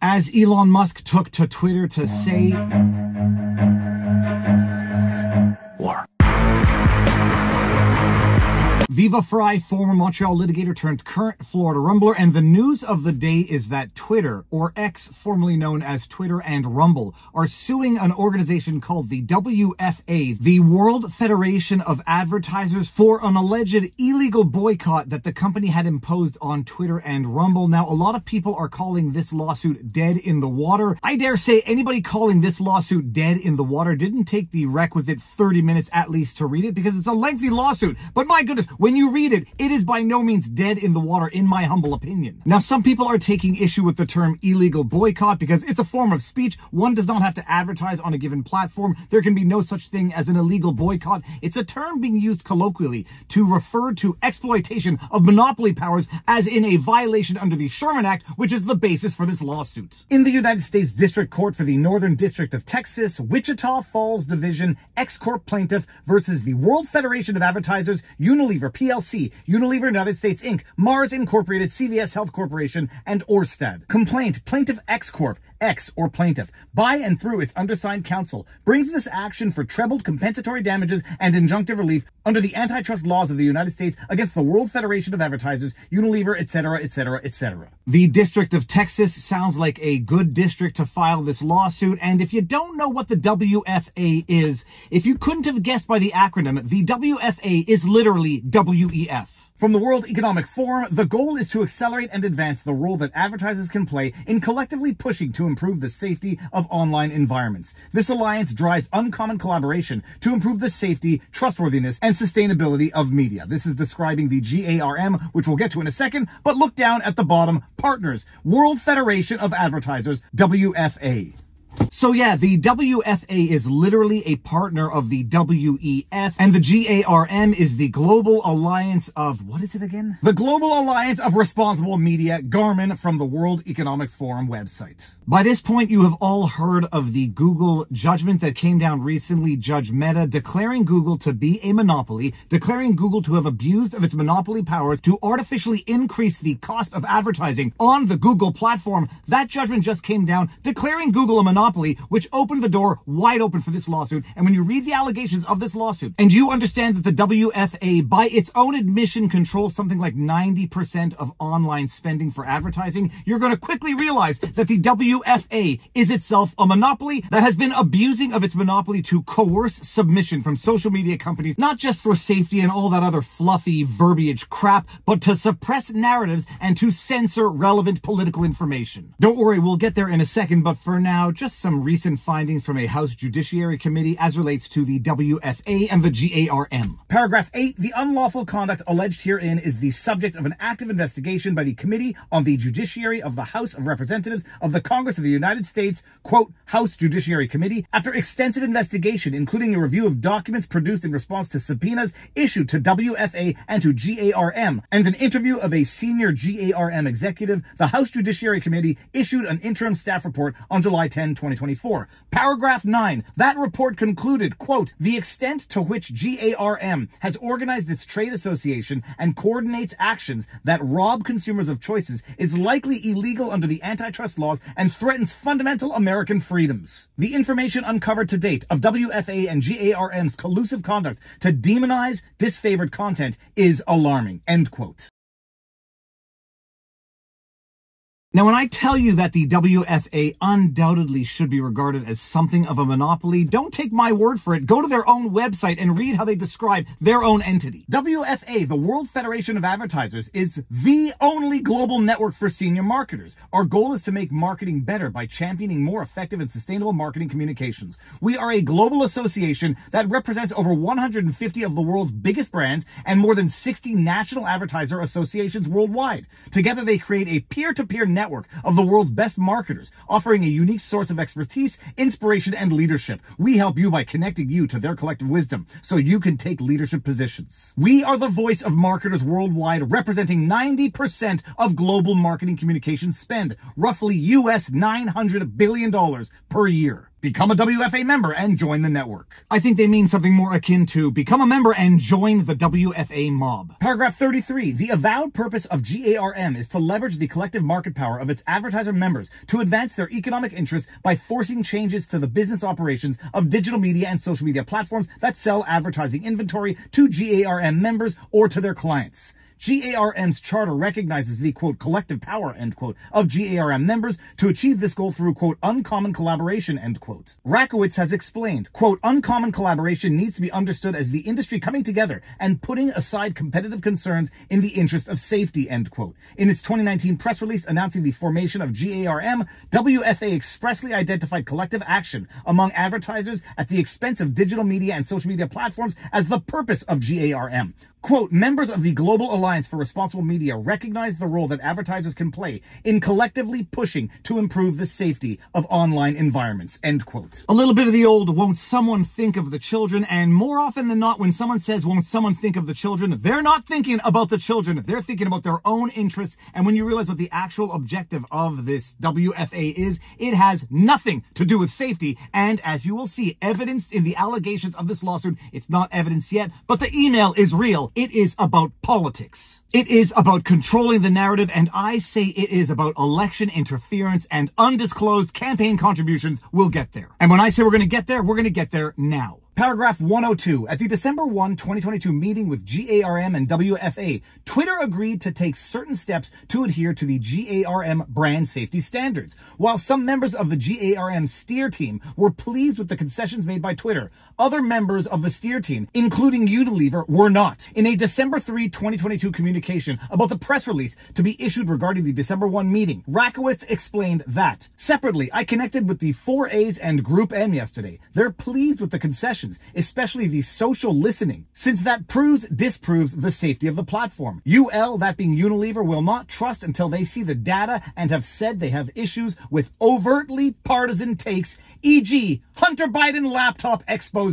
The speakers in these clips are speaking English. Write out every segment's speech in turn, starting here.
as Elon Musk took to Twitter to say, war. Viva Frei, former Montreal litigator turned current Florida rumbler, and the news of the day is that Twitter, or X, formerly known as Twitter and Rumble, are suing an organization called the WFA, the World Federation of Advertisers, for an alleged illegal boycott that the company had imposed on Twitter and Rumble. Now, a lot of people are calling this lawsuit dead in the water. I dare say anybody calling this lawsuit dead in the water didn't take the requisite 30 minutes at least to read it, because it's a lengthy lawsuit. But my goodness, when you read it, it is by no means dead in the water, in my humble opinion. Now, some people are taking issue with the term illegal boycott because it's a form of speech. One does not have to advertise on a given platform. There can be no such thing as an illegal boycott. It's a term being used colloquially to refer to exploitation of monopoly powers, as in a violation under the Sherman Act, which is the basis for this lawsuit. In the United States District Court for the Northern District of Texas, Wichita Falls Division, X-Corp plaintiff versus the World Federation of Advertisers, Unilever PLC, Unilever United States Inc., Mars Incorporated, CVS Health Corporation, and Orsted. Complaint: Plaintiff X-Corp, X or plaintiff, by and through its undersigned counsel, brings this action for trebled compensatory damages and injunctive relief under the antitrust laws of the United States against the World Federation of Advertisers, Unilever, etc., etc., etc. The District of Texas sounds like a good district to file this lawsuit, and if you don't know what the WFA is, if you couldn't have guessed by the acronym, the WFA is literally WEF. From the World Economic Forum, the goal is to accelerate and advance the role that advertisers can play in collectively pushing to improve the safety of online environments. This alliance drives uncommon collaboration to improve the safety, trustworthiness, and sustainability of media. This is describing the G.A.R.M, which we'll get to in a second, but look down at the bottom. Partners, World Federation of Advertisers, WFA. So yeah, the WFA is literally a partner of the WEF, and the G.A.R.M is the Global Alliance of, what is it again? The Global Alliance of Responsible Media, G.A.R.M, from the World Economic Forum website. By this point, you have all heard of the Google judgment that came down recently. Judge Mehta declaring Google to be a monopoly, declaring Google to have abused of its monopoly powers to artificially increase the cost of advertising on the Google platform. That judgment just came down, declaring Google a monopoly, which opened the door wide open for this lawsuit. And when you read the allegations of this lawsuit, and you understand that the WFA, by its own admission, controls something like 90% of online spending for advertising, you're going to quickly realize that the WFA is itself a monopoly that has been abusing of its monopoly to coerce submission from social media companies, not just for safety and all that other fluffy verbiage crap, but to suppress narratives and to censor relevant political information. Don't worry, we'll get there in a second, but for now, just some recent findings from a House Judiciary Committee as relates to the WFA and the G.A.R.M. Paragraph 8, the unlawful conduct alleged herein is the subject of an active investigation by the Committee on the Judiciary of the House of Representatives of the Congress of the United States, quote, House Judiciary Committee, after extensive investigation, including a review of documents produced in response to subpoenas issued to WFA and to G.A.R.M, and an interview of a senior G.A.R.M executive, the House Judiciary Committee issued an interim staff report on July 10, 2024. Paragraph 9, that report concluded, quote, the extent to which G.A.R.M has organized its trade association and coordinates actions that rob consumers of choices is likely illegal under the antitrust laws and threatens fundamental American freedoms. The information uncovered to date of WFA and G.A.R.M's collusive conduct to demonize disfavored content is alarming, end quote. Now, when I tell you that the WFA undoubtedly should be regarded as something of a monopoly, don't take my word for it. Go to their own website and read how they describe their own entity. WFA, the World Federation of Advertisers, is the only global network for senior marketers. Our goal is to make marketing better by championing more effective and sustainable marketing communications. We are a global association that represents over 150 of the world's biggest brands and more than 60 national advertiser associations worldwide. Together, they create a peer-to-peer network of the world's best marketers, offering a unique source of expertise, inspiration, and leadership. We help you by connecting you to their collective wisdom so you can take leadership positions. We are the voice of marketers worldwide, representing 90% of global marketing communications spend, roughly US $900 billion per year. become a WFA member and join the network. I think they mean something more akin to become a member and join the WFA mob. Paragraph 33. The avowed purpose of G.A.R.M. is to leverage the collective market power of its advertiser members to advance their economic interests by forcing changes to the business operations of digital media and social media platforms that sell advertising inventory to G.A.R.M. members or to their clients. G.A.R.M.'s charter recognizes the, quote, collective power, end quote, of G.A.R.M. members to achieve this goal through, quote, uncommon collaboration, end quote. Rakowitz has explained, quote, uncommon collaboration needs to be understood as the industry coming together and putting aside competitive concerns in the interest of safety, end quote. In its 2019 press release announcing the formation of G.A.R.M., WFA expressly identified collective action among advertisers at the expense of digital media and social media platforms as the purpose of G.A.R.M. Quote, members of the Global Alliance for Responsible Media recognize the role that advertisers can play in collectively pushing to improve the safety of online environments, end quote. A little bit of the old, won't someone think of the children? And more often than not, when someone says, won't someone think of the children, they're not thinking about the children. They're thinking about their own interests. And when you realize what the actual objective of this WFA is, it has nothing to do with safety. And as you will see, evidenced in the allegations of this lawsuit, it's not evidence yet, but the email is real. It is about politics. It is about controlling the narrative, and I say it is about election interference and undisclosed campaign contributions. We'll get there. And when I say we're going to get there now. Paragraph 102. At the December 1, 2022 meeting with G.A.R.M. and WFA, Twitter agreed to take certain steps to adhere to the G.A.R.M. brand safety standards. While some members of the G.A.R.M. steer team were pleased with the concessions made by Twitter, other members of the steer team, including Unilever, were not. In a December 3, 2022 communication about the press release to be issued regarding the December 1 meeting, Rakowitz explained that, separately, I connected with the 4As and Group M yesterday. They're pleased with the concessions, especially the social listening, since that disproves the safety of the platform. UL, that being Unilever, will not trust until they see the data and have said they have issues with overtly partisan takes, e.g. Hunter Biden laptop expose.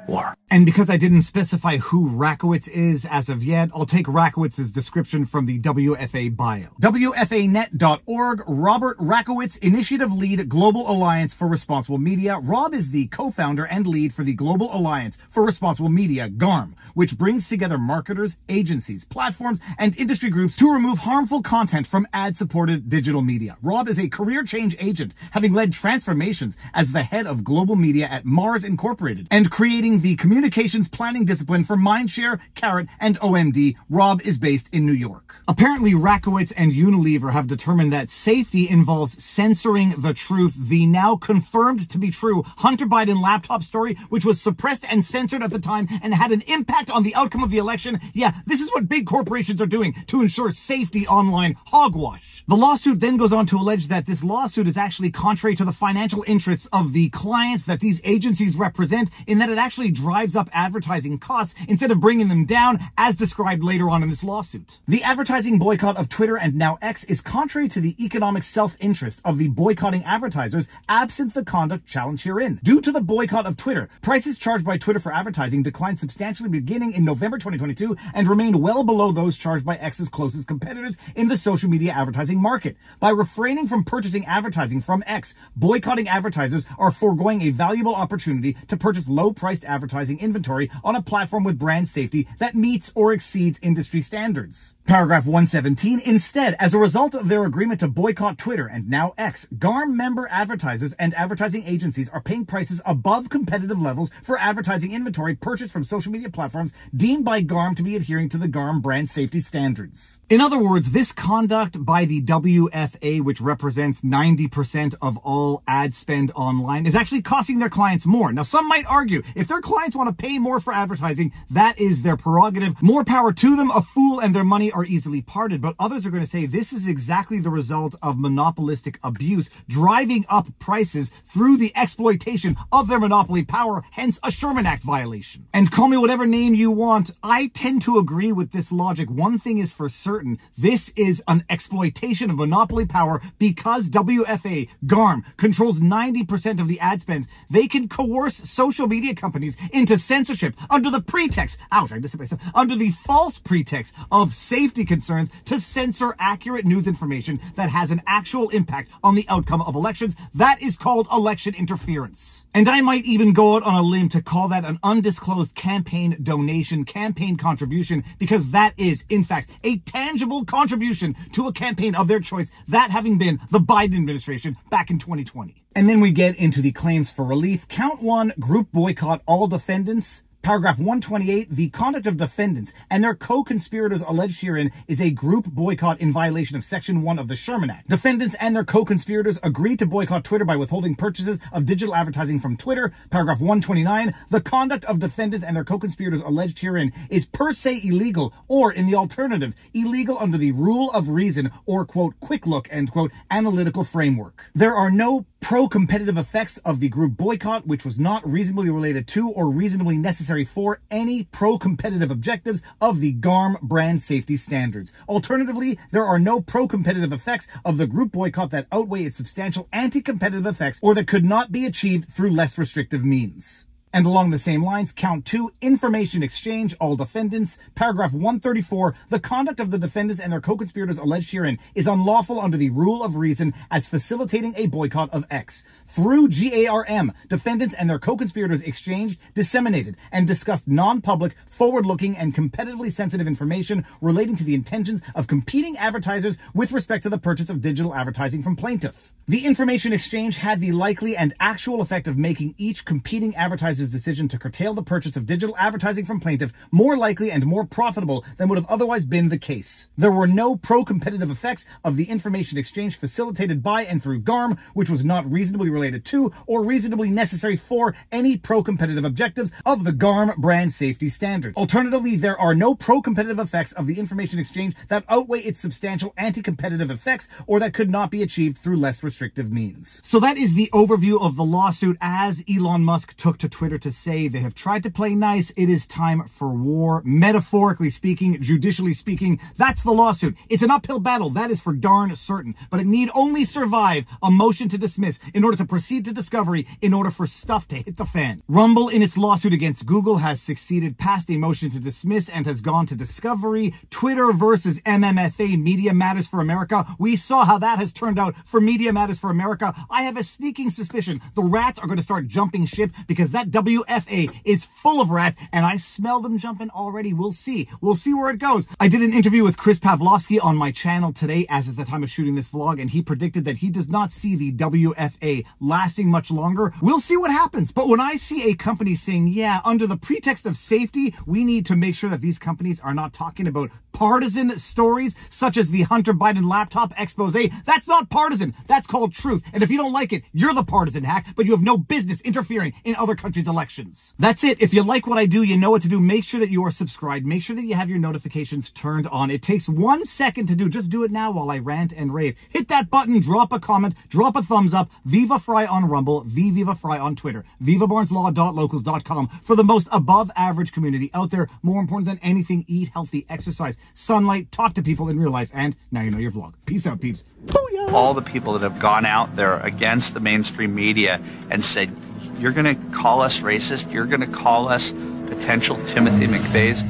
War. And because I didn't specify who Rakowitz is as of yet, I'll take Rakowitz's description from the WFA bio. WFAnet.org, Robert Rakowitz, Initiative Lead, Global Alliance for Responsible Media. Rob is the co-founder and lead for the Global Alliance for Responsible Media, G.A.R.M, which brings together marketers, agencies, platforms, and industry groups to remove harmful content from ad-supported digital media. Rob is a career change agent, having led transformations as the head of global media at Mars Incorporated and creating the communications planning discipline for Mindshare, Carrot, and OMD. Rob is based in New York. Apparently, Rakowitz and Unilever have determined that safety involves censoring the truth. The now confirmed to be true Hunter Biden laptop story, which was suppressed and censored at the time and had an impact on the outcome of the election. Yeah, this is what big corporations are doing to ensure safety online. Hogwash. The lawsuit then goes on to allege that this lawsuit is actually contrary to the financial interests of the clients that these agencies represent, in that it actually drives up advertising costs instead of bringing them down, as described later on in this lawsuit. The advertising boycott of Twitter and now X is contrary to the economic self-interest of the boycotting advertisers, absent the conduct challenged herein. Due to the boycott of Twitter, prices charged by Twitter for advertising declined substantially beginning in November 2022 and remained well below those charged by X's closest competitors in the social media advertising market. By refraining from purchasing advertising from X, boycotting advertisers are foregoing a valuable opportunity to purchase low-priced advertising inventory on a platform with brand safety that meets or exceeds industry standards. Paragraph 117. Instead, as a result of their agreement to boycott Twitter and now X, G.A.R.M member advertisers and advertising agencies are paying prices above competitive levels for advertising inventory purchased from social media platforms deemed by G.A.R.M to be adhering to the G.A.R.M brand safety standards. In other words, this conduct by the WFA, which represents 90% of all ad spend online, is actually costing their clients more. Now, some might argue, if their clients want to pay more for advertising, that is their prerogative. More power to them. A fool and their money are easily parted. But others are going to say this is exactly the result of monopolistic abuse, driving up prices through the exploitation of their monopoly power, hence a Sherman Act violation. And call me whatever name you want, I tend to agree with this logic. One thing is for certain, this is an exploitation of monopoly power. Because WFA, G.A.R.M, controls 90% of the ad spends, they can coerce social media companies into to censorship under the pretext, ouch, I just hit myself, under the false pretext of safety concerns to censor accurate news information that has an actual impact on the outcome of elections. That is called election interference. And I might even go out on a limb to call that an undisclosed campaign donation, campaign contribution, because that is, in fact, a tangible contribution to a campaign of their choice, that having been the Biden administration back in 2020. And then we get into the claims for relief. Count 1, group boycott all defendants. Paragraph 128, the conduct of defendants and their co-conspirators alleged herein is a group boycott in violation of Section 1 of the Sherman Act. Defendants and their co-conspirators agreed to boycott Twitter by withholding purchases of digital advertising from Twitter. Paragraph 129, the conduct of defendants and their co-conspirators alleged herein is per se illegal, or in the alternative, illegal under the rule of reason or, quote, quick look, end quote, analytical framework. There are no pro-competitive effects of the group boycott, which was not reasonably related to or reasonably necessary for any pro-competitive objectives of the G.A.R.M brand safety standards. Alternatively, there are no pro-competitive effects of the group boycott that outweigh its substantial anti-competitive effects or that could not be achieved through less restrictive means. And along the same lines, count 2, information exchange, all defendants. Paragraph 134, the conduct of the defendants and their co-conspirators alleged herein is unlawful under the rule of reason as facilitating a boycott of X. Through G.A.R.M, defendants and their co-conspirators exchanged, disseminated, and discussed non-public, forward-looking, and competitively sensitive information relating to the intentions of competing advertisers with respect to the purchase of digital advertising from plaintiff. The information exchange had the likely and actual effect of making each competing advertiser's decision to curtail the purchase of digital advertising from plaintiff more likely and more profitable than would have otherwise been the case. There were no pro-competitive effects of the information exchange facilitated by and through G.A.R.M, which was not reasonably related to or reasonably necessary for any pro-competitive objectives of the G.A.R.M brand safety standard. Alternatively, there are no pro-competitive effects of the information exchange that outweigh its substantial anti-competitive effects or that could not be achieved through less restrictive means. So that is the overview of the lawsuit. As Elon Musk took to Twitter to say they have tried to play nice, it is time for war. Metaphorically speaking, judicially speaking, that's the lawsuit. It's an uphill battle, that is for darn certain, but it need only survive a motion to dismiss in order to proceed to discovery in order for stuff to hit the fan. Rumble, in its lawsuit against Google, has succeeded past a motion to dismiss and has gone to discovery. Twitter versus MMFA, Media Matters for America. We saw how that has turned out for Media Matters for America. I have a sneaking suspicion the rats are going to start jumping ship because that WFA is full of rats and I smell them jumping already. We'll see. We'll see where it goes. I did an interview with Chris Pavlovsky on my channel today as at the time of shooting this vlog, and he predicted that he does not see the WFA lasting much longer. We'll see what happens. But when I see a company saying, yeah, under the pretext of safety, we need to make sure that these companies are not talking about partisan stories such as the Hunter Biden laptop expose, that's not partisan. That's called truth. And if you don't like it, you're the partisan hack, but you have no business interfering in other countries' elections. That's it. If you like what I do, you know what to do. Make sure that you are subscribed. Make sure that you have your notifications turned on. It takes 1 second to do. Just do it now while I rant and rave. Hit that button, drop a comment, drop a thumbs up. Viva Frei on Rumble, Viva Frei on Twitter, vivabarneslaw.locals.com for the most above average community out there. More important than anything, eat healthy, exercise, sunlight, talk to people in real life, and now you know your vlog. Peace out, peeps. Booyah! All the people that have gone out there against the mainstream media and said, you're going to call us racist, you're going to call us potential Timothy McVeighs,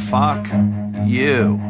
fuck you.